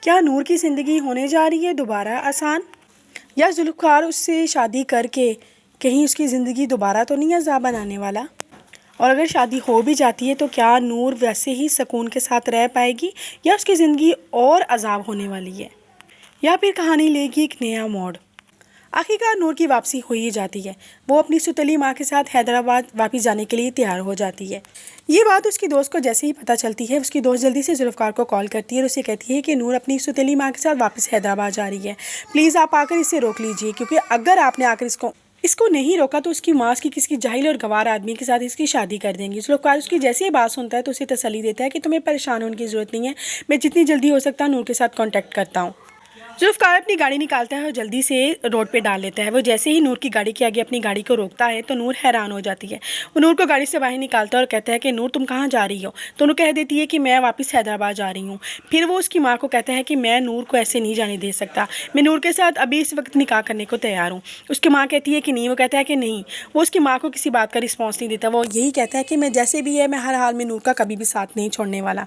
क्या नूर की ज़िंदगी होने जा रही है दोबारा आसान, या जुल्फ़कार उससे शादी करके कहीं उसकी ज़िंदगी दोबारा तो नहीं अज़ाब बनाने वाला। और अगर शादी हो भी जाती है तो क्या नूर वैसे ही सुकून के साथ रह पाएगी, या उसकी ज़िंदगी और अज़ाब होने वाली है, या फिर कहानी लेगी एक नया मोड़। आखिरकार नूर की वापसी हो ही जाती है। वो अपनी सुतली माँ के साथ हैदराबाद वापस जाने के लिए तैयार हो जाती है। ये बात उसकी दोस्त को जैसे ही पता चलती है, उसकी दोस्त जल्दी से जुल्फ़कार को कॉल करती है और उसे कहती है कि नूर अपनी सुतली माँ के साथ वापस हैदराबाद जा रही है। प्लीज़ आप आकर इसे रोक लीजिए, क्योंकि अगर आपने आकर इसको नहीं रोका तो उसकी माँ की किसी जाहिल और गवार आदमी के साथ इसकी शादी कर देंगी। जुल्फ़कार उसकी जैसे ही बात सुनता है तो उसे तसल्ली देता है कि तुम्हें परेशान होने की ज़रूरत नहीं है, मैं जितनी जल्दी हो सकता नूर के साथ कॉन्टैक्ट करता हूँ। जुल्फ़कार अपनी गाड़ी निकालता है और जल्दी से रोड पे डाल लेता है। वो जैसे ही नूर की गाड़ी के आगे अपनी गाड़ी को रोकता है तो नूर हैरान हो जाती है। वो नूर को गाड़ी से बाहर निकालता है और कहता है कि नूर तुम कहाँ जा रही हो। तो नूर कह देती है कि मैं वापस हैदराबाद जा रही हूँ। फिर वो उसकी माँ को कहता है कि मैं नूर को ऐसे नहीं जाने दे सकता, मैं नूर के साथ अभी इस वक्त निकाह करने को तैयार हूँ। उसकी माँ कहती है कि नहीं, वो कहता है कि नहीं। वो उसकी माँ को किसी बात का रिस्पॉन्स नहीं देता। वो यही कहता है कि मैं जैसे भी है मैं हर हाल में नूर का कभी भी साथ नहीं छोड़ने वाला।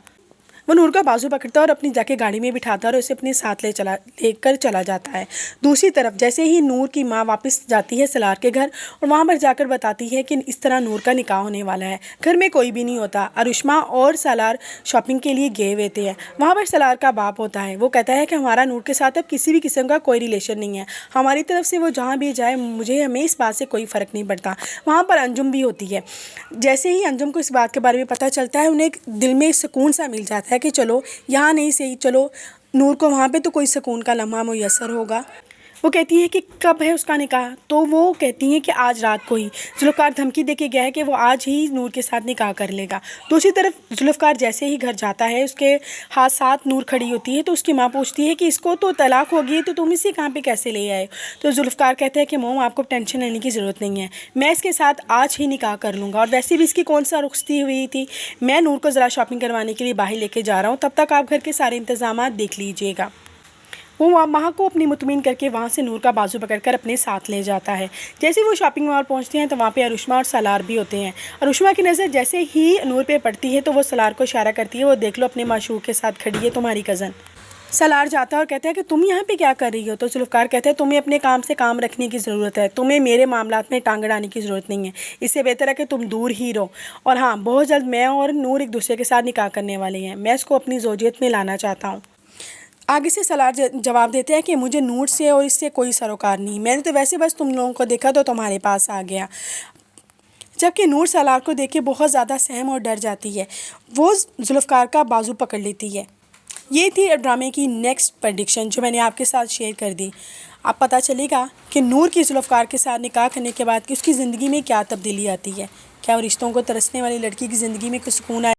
वो नूर का बाजू पकड़ता है और अपनी जाके गाड़ी में बिठाता है और उसे अपने साथ लेकर चला जाता है। दूसरी तरफ जैसे ही नूर की माँ वापस जाती है सलार के घर और वहाँ पर जाकर बताती है कि इस तरह नूर का निकाह होने वाला है। घर में कोई भी नहीं होता। अरुष्मा और सलार शॉपिंग के लिए गए हुए थे। वहाँ पर सलार का बाप होता है। वो कहता है कि हमारा नूर के साथ अब किसी भी किस्म का कोई रिलेशन नहीं है, हमारी तरफ से वो जहाँ भी जाए हमें इस बात से कोई फ़र्क नहीं पड़ता। वहाँ पर अंजुम भी होती है। जैसे ही अंजुम को इस बात के बारे में पता चलता है, उन्हें दिल में सुकून सा मिल जाता है कि चलो यहाँ नहीं सही, चलो नूर को वहाँ पे तो कोई सुकून का लम्हा मुयस्सर होगा। वो कहती है कि कब है उसका निकाह, तो वो कहती हैं कि आज रात को ही। जुल्फ़कार धमकी देके गया है कि वो आज ही नूर के साथ निकाह कर लेगा। दूसरी तरफ जुल्फ़कार जैसे ही घर जाता है, उसके हाथ साथ नूर खड़ी होती है। तो उसकी माँ पूछती है कि इसको तो तलाक हो गई, तो तुम इसे कहाँ पे कैसे ले आए। तो जुल्फ़कार कहता है कि मोम आपको टेंशन लेने की ज़रूरत नहीं है, मैं इसके साथ आज ही निकाह कर लूँगा। और वैसे भी इसकी कौन सा रुखसती हुई थी, मैं नूर को ज़रा शॉपिंग करवाने के लिए बाहर लेके जा रहा हूँ, तब तक आप घर के सारे इंतज़ाम देख लीजिएगा। वो माँ को अपनी मुतमिन करके वहाँ से नूर का बाजू पकड़कर अपने साथ ले जाता है। जैसे वो शॉपिंग मॉल पहुँचते हैं तो वहाँ पे अरुष्मा और सलार भी होते हैं। अरुष्मा की नज़र जैसे ही नूर पे पड़ती है तो वो सलार को इशारा करती है, वो देख लो अपने माशूक के साथ खड़ी है तुम्हारी कज़न। सलार जाता है और कहता है कि तुम यहाँ पे क्या कर रही हो। तो जुल्फ़कार कहते हैं तुम्हें अपने काम से काम रखने की ज़रूरत है, तुम्हें मेरे मामलात में टांग अड़ाने की ज़रूरत नहीं है, इससे बेहतर है कि तुम दूर ही रहो। और हाँ, बहुत जल्द मैं और नूर एक दूसरे के साथ निकाह करने वाले हैं, मैं इसको अपनी ज़ौजियत में लाना चाहता हूँ। आगे से सलार जवाब देते हैं कि मुझे नूर से और इससे कोई सरोकार नहीं, मैंने तो वैसे बस तुम लोगों को देखा तो तुम्हारे पास आ गया। जबकि नूर सलार को देख के बहुत ज़्यादा सहम और डर जाती है। वो जुल्फ़कार का बाजू पकड़ लेती है। ये थी ड्रामे की नेक्स्ट प्रेडिक्शन जो मैंने आपके साथ शेयर कर दी। अब पता चलेगा कि नूर की जुल्फ़कार के साथ निकाह करने के बाद कि उसकी ज़िंदगी में क्या तब्दीली आती है। क्या वो रिश्तों को तरसने वाली लड़की की ज़िंदगी में कुछ सुकून आए।